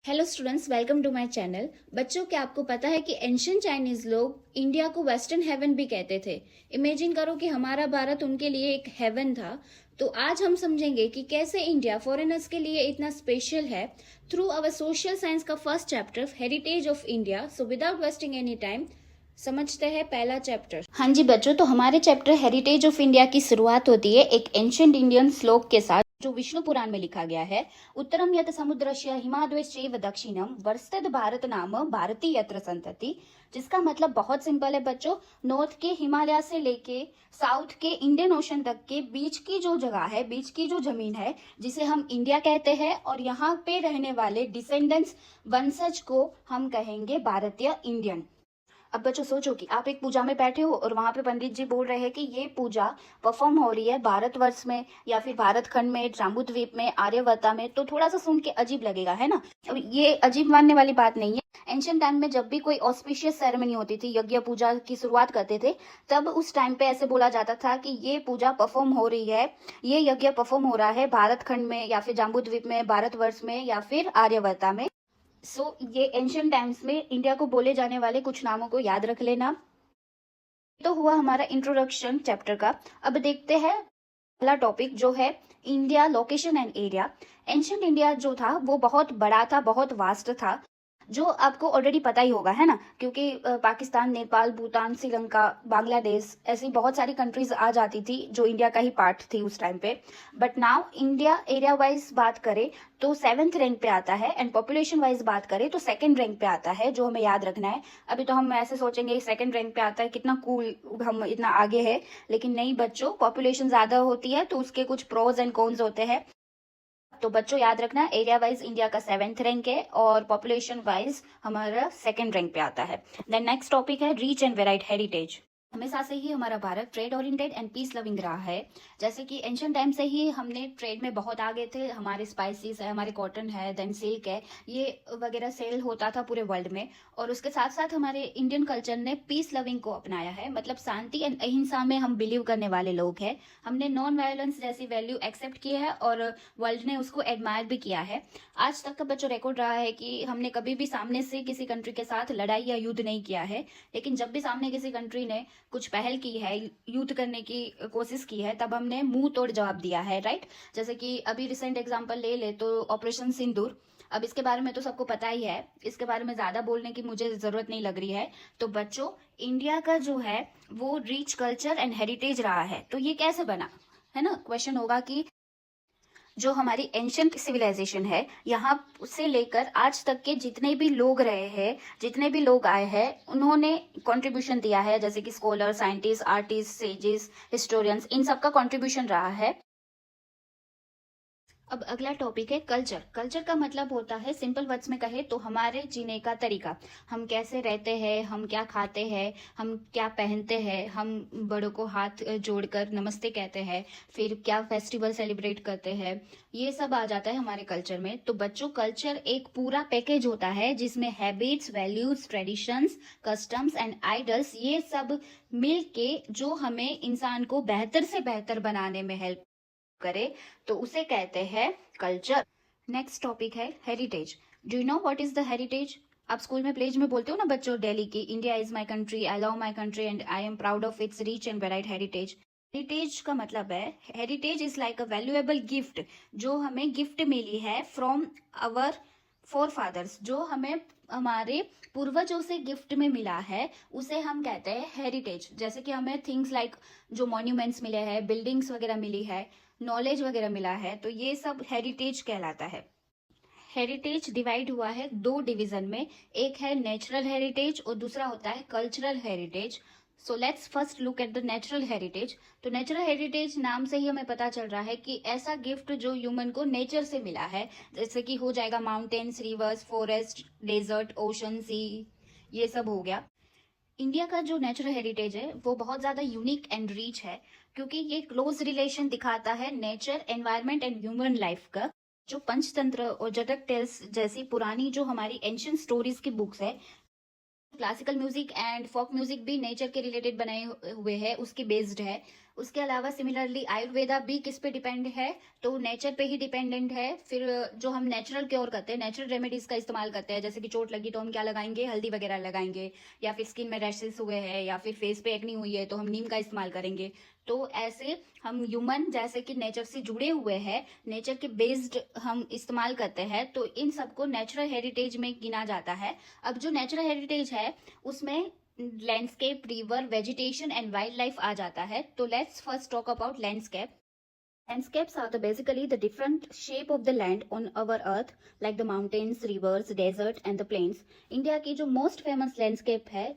Hello students, welcome to my channel. बच्चों, क्या आपको पता है कि एंशियंट चाइनीज लोग इंडिया को वेस्टर्न हेवन भी कहते थे। इमेजिन करो कि हमारा भारत उनके लिए एक हेवन था। तो आज हम समझेंगे कि कैसे इंडिया फॉरेनर्स के लिए इतना स्पेशल है थ्रू अवर सोशल साइंस का first chapter heritage of India. So without wasting any time समझते हैं पहला चैप्टर। हाँ जी बच्चों, तो हमारे चैप्टर हेरिटेज ऑफ इंडिया की शुरुआत होती है एक एंशियंट इंडियन श्लोक के साथ जो विष्णु पुराण में लिखा गया है। उत्तरम यत समुद्रस्य हिमाद्वैश्चैव दक्षिणम वर्षतद भारत नाम भारती यत्र संतति। जिसका मतलब बहुत सिंपल है बच्चों। नॉर्थ के हिमालय से लेके साउथ के इंडियन ओशन तक के बीच की जो जगह है, बीच की जो जमीन है, जिसे हम इंडिया कहते हैं, और यहाँ पे रहने वाले डिसेंडेंट्स वंशज को हम कहेंगे भारतीय इंडियन। अब बच्चों सोचो कि आप एक पूजा में बैठे हो और वहां पे पंडित जी बोल रहे हैं कि ये पूजा परफॉर्म हो रही है भारतवर्ष में या फिर भारत खंड में, जाम्बूद्वीप में, आर्यवर्ता में, तो थोड़ा सा सुन के अजीब लगेगा, है ना। अब ये अजीब मानने वाली बात नहीं है। एंशियंट टाइम में जब भी कोई ऑस्पिशियस सेरेमनी होती थी, यज्ञ पूजा की शुरुआत करते थे, तब उस टाइम पे ऐसे बोला जाता था कि ये पूजा परफॉर्म हो रही है, ये यज्ञ परफॉर्म हो रहा है भारत खंड में या फिर जाम्बूद्वीप में, भारतवर्ष में या फिर आर्यवर्ता में। ये एंशियंट टाइम्स में इंडिया को बोले जाने वाले कुछ नामों को याद रख लेना। तो हुआ हमारा इंट्रोडक्शन चैप्टर का। अब देखते हैं पहला टॉपिक जो है India location and area. Ancient India जो था वो बहुत बड़ा था, बहुत वास्ट था, जो आपको ऑलरेडी पता ही होगा, है ना, क्योंकि पाकिस्तान, नेपाल, भूटान, श्रीलंका, बांग्लादेश, ऐसी बहुत सारी कंट्रीज आ जाती थी जो इंडिया का ही पार्ट थी उस टाइम पे। But now India area wise बात करें तो 7th रैंक पे आता है, एंड पॉपुलेशन वाइज बात करें तो 2nd रैंक पे आता है, जो हमें याद रखना है। अभी तो हम ऐसे सोचेंगे 2nd रैंक पे आता है, कितना कूल, हम इतना आगे है, लेकिन नहीं बच्चों, पॉपुलेशन ज्यादा होती है तो उसके कुछ प्रोज एंड कॉन्स होते हैं। तो बच्चों याद रखना, एरिया वाइज इंडिया का 7th रैंक है और पॉपुलेशन वाइज हमारा 2nd रैंक पे आता है। देन नेक्स्ट टॉपिक है रीच एंड वेराइट हेरिटेज। हमेशा से ही हमारा Bharat trade oriented and peace loving रहा है। जैसे कि एंशियंट टाइम से ही हमने ट्रेड में बहुत आगे थे। हमारे स्पाइसेस है, हमारे कॉटन है, देन सिल्क है, ये वगैरह सेल होता था पूरे वर्ल्ड में। और उसके साथ साथ हमारे इंडियन कल्चर ने पीस लविंग को अपनाया है, मतलब शांति एंड अहिंसा में हम बिलीव करने वाले लोग हैं। हमने नॉन वायलेंस जैसी वैल्यू एक्सेप्ट की है और वर्ल्ड ने उसको एडमायर भी किया है। आज तक का बच्चों रिकॉर्ड रहा है कि हमने कभी भी सामने से किसी कंट्री के साथ लड़ाई या युद्ध नहीं किया है, लेकिन जब भी सामने किसी कंट्री ने कुछ पहल की है, युद्ध करने की कोशिश की है, तब हमने मुंह तोड़ जवाब दिया है, राइट। जैसे कि अभी रिसेंट एग्जांपल ले ले तो ऑपरेशन सिंदूर। अब इसके बारे में तो सबको पता ही है, इसके बारे में ज्यादा बोलने की मुझे जरूरत नहीं लग रही है। तो बच्चों, इंडिया का जो है वो रिच कल्चर एंड हेरिटेज रहा है। तो ये कैसे बना, है ना। क्वेश्चन होगा कि जो हमारी एंशियंट सिविलाइजेशन है, यहाँ से लेकर आज तक के जितने भी लोग रहे हैं, जितने भी लोग आए हैं, उन्होंने कंट्रीब्यूशन दिया है, जैसे कि scholar, scientist, artist, sages, historians, इन सब का कंट्रीब्यूशन रहा है। अब अगला टॉपिक है कल्चर। कल्चर का मतलब होता है, सिंपल वर्ड्स में कहे तो हमारे जीने का तरीका। हम कैसे रहते हैं, हम क्या खाते हैं, हम क्या पहनते हैं, हम बड़ों को हाथ जोड़कर नमस्ते कहते हैं, फिर क्या फेस्टिवल सेलिब्रेट करते हैं, ये सब आ जाता है हमारे कल्चर में। तो बच्चों, कल्चर एक पूरा पैकेज होता है जिसमें habits, values, traditions, customs and idols, ये सब मिल के जो हमें इंसान को बेहतर से बेहतर बनाने में हेल्प करे, तो उसे कहते हैं कल्चर। नेक्स्ट टॉपिक है heritage. Do you know what is the heritage. आप स्कूल में प्लेज में बोलते हो ना बच्चों डेली की, India is my country, I love my country and I am proud of its rich and varied heritage. Heritage का मतलब है, heritage is like a valuable gift, जो हमें गिफ्ट मिली है फ्रॉम अवर फोर फादर्स, जो हमें हमारे पूर्वजों से गिफ्ट में मिला है, उसे हम कहते हैं हेरिटेज। जैसे कि हमें थिंग्स लाइक जो मॉन्यूमेंट्स मिले हैं, बिल्डिंग्स वगैरह मिली है, नॉलेज वगैरह मिला है, तो ये सब हेरिटेज कहलाता है। हेरिटेज डिवाइड हुआ है दो डिवीजन में, एक है नेचुरल हेरिटेज और दूसरा होता है cultural heritage. So let's first look at the natural heritage. तो नेचुरल हेरिटेज नाम से ही हमें पता चल रहा है कि ऐसा गिफ्ट जो ह्यूमन को नेचर से मिला है, जैसे कि हो जाएगा mountains, rivers, forest, desert, ocean, sea, ये सब हो गया। इंडिया का जो नेचुरल हेरिटेज है वो बहुत ज्यादा यूनिक एंड रिच है, क्योंकि ये क्लोज रिलेशन दिखाता है nature, environment and human life का। जो पंचतंत्र और जटक टेल्स जैसी पुरानी जो हमारी एंशियंट स्टोरीज की बुक्स है, classical music and folk music भी नेचर के रिलेटेड बनाए हुए हैं, उसकी बेस्ड है। उसके अलावा सिमिलरली आयुर्वेदा भी किस पे डिपेंड है, तो नेचर पे ही डिपेंडेंट है। फिर जो हम नेचुरल क्योर करते हैं, नेचुरल रेमेडीज का इस्तेमाल करते हैं, जैसे कि चोट लगी तो हम क्या लगाएंगे, हल्दी वगैरह लगाएंगे, या फिर स्किन में रैशेस हुए हैं या फिर फेस पे एक्नी हुई है तो हम नीम का इस्तेमाल करेंगे। तो ऐसे हम ह्यूमन जैसे कि नेचर से जुड़े हुए हैं, नेचर के बेस्ड हम इस्तेमाल करते हैं, तो इन सबको नेचुरल हेरिटेज में गिना जाता है। अब जो नेचुरल हेरिटेज है उसमें landscape, river, vegetation and wildlife आ जाता है। तो let's first talk about landscape. Landscapes are basically the different shape of the land on our earth, like the mountains, rivers, desert and the plains. India की जो most famous landscape है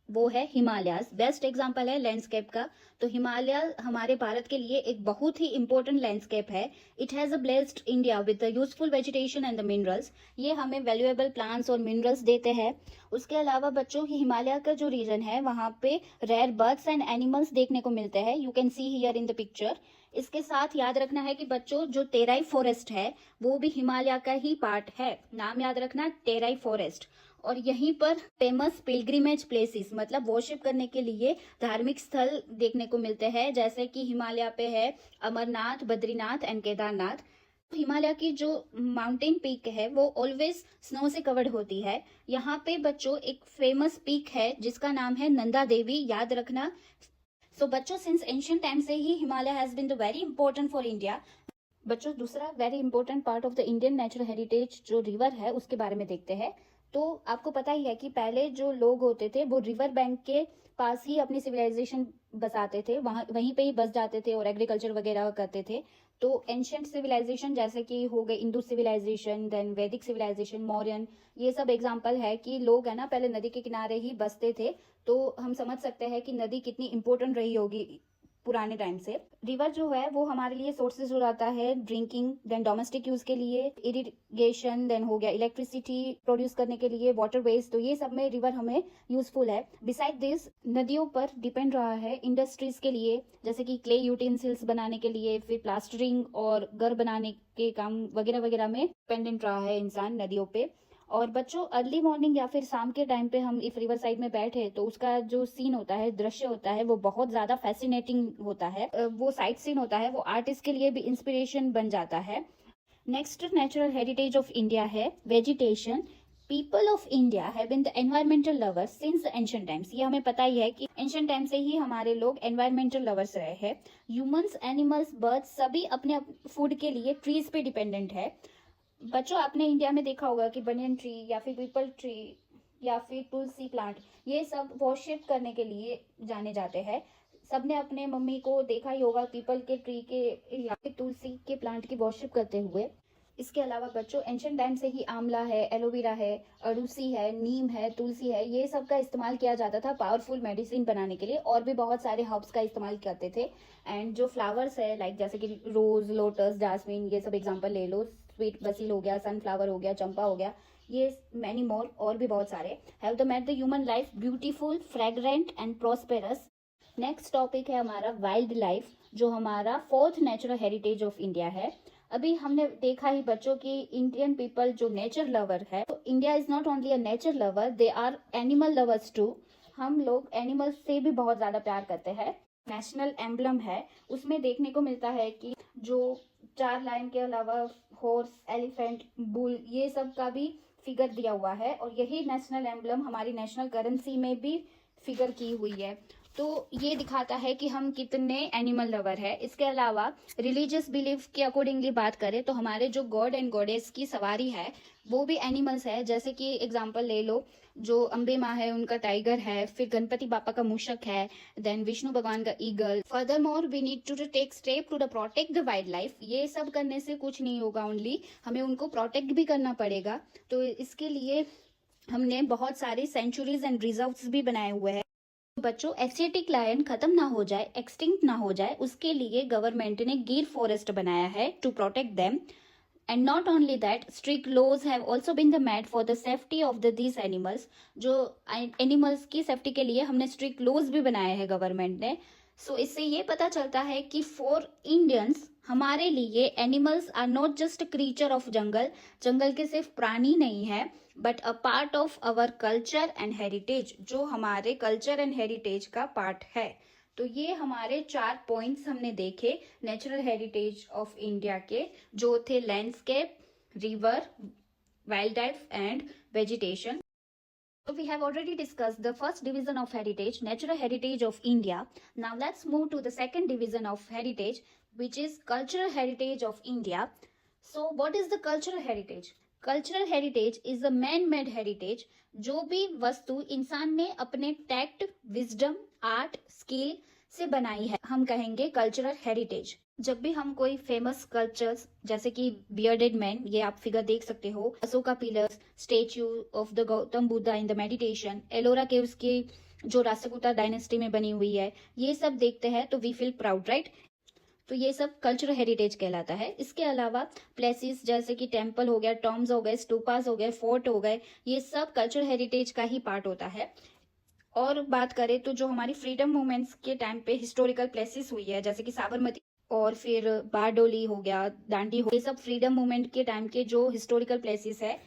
वो है Himalayas. Best example है landscape का। तो हिमालय हमारे भारत के लिए एक बहुत ही इंपॉर्टेंट लैंडस्केप है। It has a blessed India with the useful vegetation and the minerals. ये हमें वैल्यूएबल प्लांट्स और मिनरल्स देते हैं। उसके अलावा बच्चों की हिमालय का जो रीजन है वहाँ पे रेयर बर्ड्स एंड एनिमल्स देखने को मिलते हैं। You can see here in the picture. इसके साथ याद रखना है कि बच्चों जो टेराई फॉरेस्ट है वो भी हिमालय का ही पार्ट है। नाम याद रखना, टेराई फॉरेस्ट। और यहीं पर फेमस पिलग्रिमेज प्लेसेस मतलब वर्शिप करने के लिए धार्मिक स्थल देखने को मिलते हैं, जैसे कि हिमालय पे है अमरनाथ, बद्रीनाथ एंड केदारनाथ। हिमालय की जो माउंटेन पीक है वो ऑलवेज स्नो से कवर्ड होती है। यहाँ पे बच्चों एक फेमस पीक है जिसका नाम है नंदा देवी, याद रखना। सो बच्चों सिंस एंशियंट टाइम से ही Himalaya has been the very important for India. बच्चों दूसरा very important part of the Indian natural heritage जो रिवर है उसके बारे में देखते हैं। तो आपको पता ही है कि पहले जो लोग होते थे वो रिवर बैंक के पास ही अपनी सिविलाइजेशन बसाते थे, वहीं पे ही बस जाते थे और एग्रीकल्चर वगैरह करते थे। तो एंशियंट सिविलाइजेशन जैसे कि हो गए इंडू सिविलाइजेशन, देन वैदिक सिविलाइजेशन, मौर्यन, ये सब एग्जाम्पल है कि लोग है ना पहले नदी के किनारे ही बसते थे। तो हम समझ सकते हैं कि नदी कितनी इंपॉर्टेंट रही होगी पुराने टाइम से। रिवर जो है वो हमारे लिए सोर्सेज हो जाता है ड्रिंकिंग, देन डोमेस्टिक यूज के लिए इरिगेशन, देन हो गया इलेक्ट्रिसिटी प्रोड्यूस करने के लिए वाटर वेस्ट। तो ये सब में रिवर हमें यूजफुल है। बिसाइड दिस नदियों पर डिपेंड रहा है इंडस्ट्रीज के लिए, जैसे कि क्ले यूटेंसिल्स बनाने के लिए, फिर प्लास्टरिंग और घर बनाने के काम वगैरह वगैरह में डिपेंडेंट रहा है इंसान नदियों पे। और बच्चों अर्ली मॉर्निंग या फिर शाम के टाइम पे हम इफ रिवर साइड में बैठे तो उसका जो सीन होता है, दृश्य होता है, वो बहुत ज्यादा फैसिनेटिंग होता है। वो साइट सीन होता है, वो आर्टिस्ट के लिए भी इंस्पिरेशन बन जाता है। Next natural heritage of India है vegetation. People of India have been the environmental lovers since ancient times. ये हमें पता ही है कि एंशिएंट टाइम से ही हमारे लोग एनवायरमेंटल लवर्स रहे हैं। ह्यूमंस, एनिमल्स, बर्ड्स सभी अपने फूड के लिए ट्रीज पे डिपेंडेंट है। बच्चों आपने इंडिया में देखा होगा कि बनियन ट्री या फिर पीपल ट्री या फिर तुलसी प्लांट, ये सब वर्शिप करने के लिए जाने जाते हैं। सबने अपने मम्मी को देखा ही होगा पीपल के ट्री के या फिर तुलसी के प्लांट की वर्शिप करते हुए। इसके अलावा बच्चों एंशिएंट टाइम से ही आंवला है, एलोवेरा है, अड़ूसी है, नीम है, तुलसी है, ये सब का इस्तेमाल किया जाता था पावरफुल मेडिसिन बनाने के लिए। और भी बहुत सारे हर्ब्स का इस्तेमाल करते थे। एंड जो फ्लावर्स है लाइक जैसे कि रोज, लोटस, जासमिन, ये सब एग्जाम्पल ले लो। स्वीट बसिल हो गया, सनफ्लावर हो गया, चंपा हो गया, ये मैनी मोर और भी बहुत सारे have the made the human life beautiful, fragrant and prosperous. Next topic है हमारा वाइल्ड लाइफ, जो हमारा fourth natural heritage of India है। अभी हमने देखा ही बच्चों की इंडियन पीपल जो नेचर लवर है, तो India is not only a nature lover, they are animal lovers too. हम लोग एनिमल्स से भी बहुत ज्यादा प्यार करते हैं। नेशनल एम्बलम है उसमें देखने को मिलता है कि जो 4 लाइन के अलावा हॉर्स, एलिफेंट, बुल, ये सब का भी फिगर दिया हुआ है। और यही नेशनल एम्बलम हमारी नेशनल करेंसी में भी फिगर की हुई है। तो ये दिखाता है कि हम कितने एनिमल लवर है। इसके अलावा रिलीजियस बिलीफ के अकॉर्डिंगली बात करें तो हमारे जो गॉड एंड गॉडेस की सवारी है वो भी एनिमल्स है। जैसे कि एग्जांपल ले लो, जो अम्बे माँ है उनका टाइगर है, फिर गणपति पापा का मूषक है, देन विष्णु भगवान का eagle. Furthermore we need to take step to the protect the wild life. ये सब करने से कुछ नहीं होगा, ओनली हमें उनको प्रोटेक्ट भी करना पड़ेगा। तो इसके लिए हमने बहुत सारे सेंचुरीज एंड रिजर्व्स भी बनाए हुए हैं। बच्चों एशियाटिक लायन खत्म ना हो जाए, एक्सटिंक्ट ना हो जाए, उसके लिए गवर्नमेंट ने गिर फॉरेस्ट बनाया है to protect them. And not only that, strict laws have also been made for the safety of these animals. जो एनिमल्स की सेफ्टी के लिए हमने स्ट्रिक्ट लॉज भी बनाए हैं गवर्नमेंट ने। सो इससे ये पता चलता है कि फॉर इंडियंस हमारे लिए animals are not just creature of jungle. जंगल के सिर्फ प्राणी नहीं है, but a part of our culture and heritage, जो हमारे कल्चर एंड हेरिटेज का पार्ट है। तो ये हमारे 4 पॉइंट्स हमने देखे नेचुरल हेरिटेज ऑफ इंडिया के, जो थे landscape, river, wild life and vegetation. So we have already discussed the first division of heritage, natural heritage of India. Now let's move to the second division of heritage, which is cultural heritage of India. So what is the cultural heritage? Cultural heritage is a man-made heritage. जो भी वस्तु इंसान ने अपने tact, wisdom, art, skill से बनाई है, हम कहेंगे कल्चरल हेरिटेज. जब भी हम कोई फेमस स्कल्पचर्स जैसे कि बियर्डेड मैन, ये आप फिगर देख सकते हो, Ashoka pillars, statue of the Gautam Buddha in the meditation, Ellora caves की जो राष्ट्रकूटा डायनेस्टी में बनी हुई है, ये सब देखते हैं तो वी फील प्राउड, राइट? तो ये सब कल्चरल हेरिटेज कहलाता है. इसके अलावा प्लेसेस जैसे कि टेम्पल हो गया, टॉम्स हो गए, स्टूपास हो गए, फोर्ट हो गए, ये सब कल्चरल हेरिटेज का ही पार्ट होता है. और बात करें तो जो हमारी फ्रीडम मूवमेंट्स के टाइम पे हिस्टोरिकल प्लेसेस हुई है, जैसे कि साबरमती और फिर बारडोली हो गया, दांडी हो, ये सब फ्रीडम मूवमेंट के टाइम के जो हिस्टोरिकल प्लेसेस है,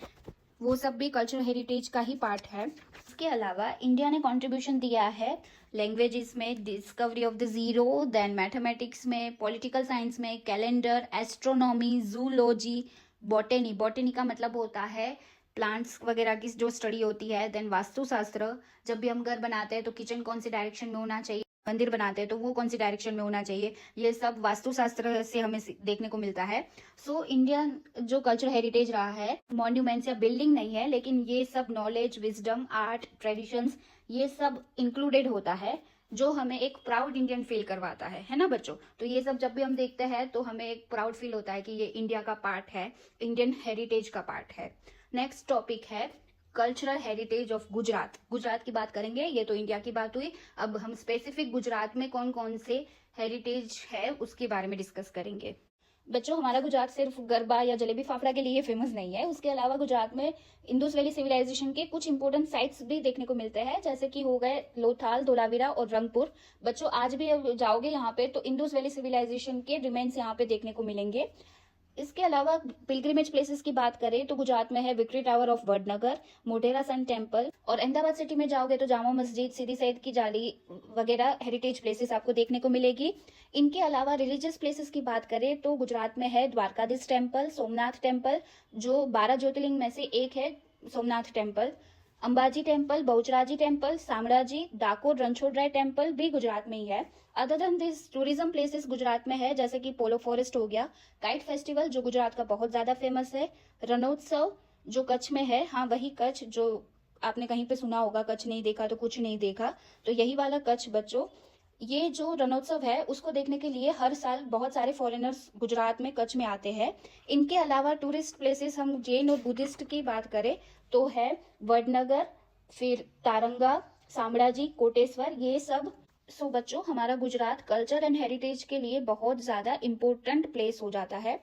वो सब भी कल्चरल हेरिटेज का ही पार्ट है. इसके अलावा इंडिया ने कंट्रीब्यूशन दिया है लैंग्वेजेस में, discovery of the zero, then mathematics में, पॉलिटिकल साइंस में, calendar, astronomy, zoology, botany. Botany का मतलब होता है प्लांट्स वगैरह की जो स्टडी होती है. देन वास्तुशास्त्र, जब भी हम घर बनाते हैं तो किचन कौन सी डायरेक्शन में होना चाहिए, मंदिर बनाते हैं तो वो कौन सी डायरेक्शन में होना चाहिए, ये सब वास्तुशास्त्र से हमें देखने को मिलता है. सो इंडिया जो कल्चरल हेरिटेज रहा है, मॉन्यूमेंट्स या बिल्डिंग नहीं है, लेकिन ये सब नॉलेज, विजडम, आर्ट, ट्रेडिशंस, ये सब इंक्लूडेड होता है, जो हमें एक प्राउड इंडियन फील करवाता है ना बच्चों? तो ये सब जब भी हम देखते हैं तो हमें एक प्राउड फील होता है कि ये इंडिया का पार्ट है, इंडियन हेरिटेज का पार्ट है. नेक्स्ट टॉपिक है cultural heritage of Gujarat. Gujarat की बात करेंगे, ये तो इंडिया की बात हुई. अब हम स्पेसिफिक गुजरात में कौन कौन से हेरिटेज है उसके बारे में डिस्कस करेंगे. बच्चों, हमारा गुजरात सिर्फ गरबा या जलेबी फाफड़ा के लिए फेमस नहीं है. उसके अलावा गुजरात में इंडस वैली सिविलाइजेशन के कुछ इंपोर्टेंट साइट्स भी देखने को मिलते हैं, जैसे कि हो गए लोथाल, धोलावीरा और रंगपुर. बच्चों, आज भी जाओगे यहाँ पे तो इंडस वैली सिविलाइजेशन के रिमेन्स यहाँ पे देखने को मिलेंगे. इसके अलावा पिलग्रिमेज प्लेसेस की बात करें तो गुजरात में है victory tower of Vadnagar, Motera sun temple, और अहमदाबाद सिटी में जाओगे तो जामा मस्जिद, सीदी सैयद की जाली वगैरह हेरिटेज प्लेसेस आपको देखने को मिलेगी. इनके अलावा रिलीजियस प्लेसेस की बात करें तो गुजरात में है द्वारकाधीश टेम्पल, सोमनाथ टेम्पल जो 12 ज्योतिर्लिंग में से एक है, Somnath temple, Ambaji temple, Bahucharaji temple, Shamlaji, Dakor, Ranchhodrai temple भी गुजरात में ही है. Other than this tourism places Gujarat में है, जैसे कि पोलो फॉरेस्ट हो गया, काइट फेस्टिवल जो गुजरात का बहुत ज्यादा फेमस है, रणोत्सव जो कच्छ में है, हाँ वही कच्छ जो आपने कहीं पे सुना होगा, कच्छ नहीं देखा तो कुछ नहीं देखा, तो यही वाला कच्छ बच्चों. ये जो रणोत्सव है उसको देखने के लिए हर साल बहुत सारे फॉरेनर्स गुजरात में कच्छ में आते हैं. इनके अलावा टूरिस्ट प्लेसेस हम जैन और बुद्धिस्ट की बात करें तो है वडनगर, फिर तारंगा, शामळाजी, कोटेश्वर, ये सब. सो बच्चों, हमारा गुजरात कल्चर एंड हेरिटेज के लिए बहुत ज्यादा इंपॉर्टेंट प्लेस हो जाता है.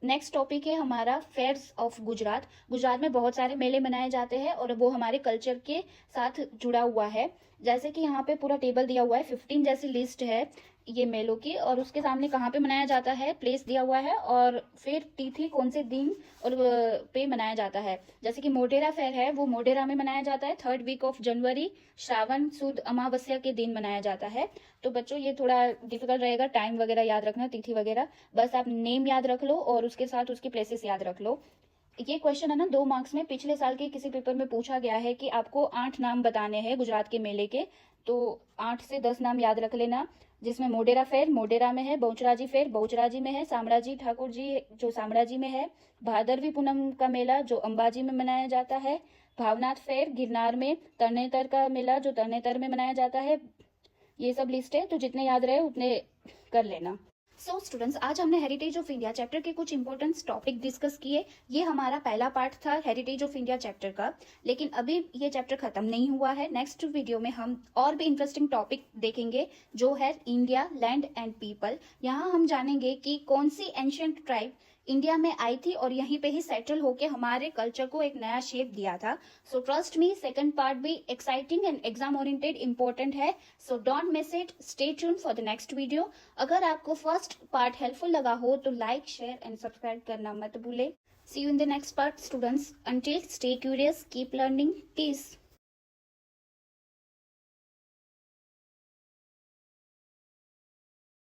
नेक्स्ट टॉपिक है हमारा फेयर्स ऑफ गुजरात. गुजरात में बहुत सारे मेले मनाए जाते हैं और वो हमारे कल्चर के साथ जुड़ा हुआ है. जैसे कि यहाँ पे पूरा टेबल दिया हुआ है, 15 जैसी लिस्ट है ये मेलों की, और उसके सामने कहाँ पे मनाया जाता है प्लेस दिया हुआ है, और फिर तिथि कौन से दिन और पे मनाया जाता है. जैसे कि मोढेरा फेयर है, वो मोढेरा में मनाया जाता है 3rd week of January, Shravan सुद अमावस्या के दिन मनाया जाता है. तो बच्चों ये थोड़ा डिफिकल्ट रहेगा, टाइम वगैरह याद रखना, तिथि वगैरह, बस आप नेम याद रख लो और उसके साथ उसकी प्लेसेस याद रख लो. ये क्वेश्चन है ना 2 मार्क्स में पिछले साल के किसी पेपर में पूछा गया है कि आपको 8 नाम बताने हैं गुजरात के मेले के, तो 8 से 10 नाम याद रख लेना, जिसमें मोढेरा फेयर मोढेरा में है, बहुचराजी फेयर बहुचराजी में है, शामळाजी ठाकुर जी जो शामळाजी में है, भादरवी पूनम का मेला जो अंबाजी में मनाया जाता है, भावनाथ फेयर गिरनार में, तरनेतर का मेला जो तरनेतर में मनाया जाता है. ये सब लिस्ट है, तो जितने याद रहे उतने कर लेना. सो स्टूडेंट्स, आज हमने हेरिटेज ऑफ इंडिया चैप्टर के कुछ इंपॉर्टेंट टॉपिक डिस्कस किए. ये हमारा पहला पार्ट था हेरिटेज ऑफ इंडिया चैप्टर का, लेकिन अभी ये चैप्टर खत्म नहीं हुआ है. नेक्स्ट वीडियो में हम और भी इंटरेस्टिंग टॉपिक देखेंगे जो है इंडिया, लैंड एंड पीपल. यहाँ हम जानेंगे कि कौन सी एंशियंट ट्राइब इंडिया में आई थी और यहीं पे ही सेटल होके हमारे कल्चर को एक नया शेप दिया था. So trust me, second part भी exciting and exam oriented important है. So don't miss it, stay tune for the next video. अगर आपको फर्स्ट पार्ट हेल्पफुल लगा हो तो लाइक, शेयर एंड सब्सक्राइब करना मत भूले. See you in the next part students. Until, stay curious, keep learning, piece.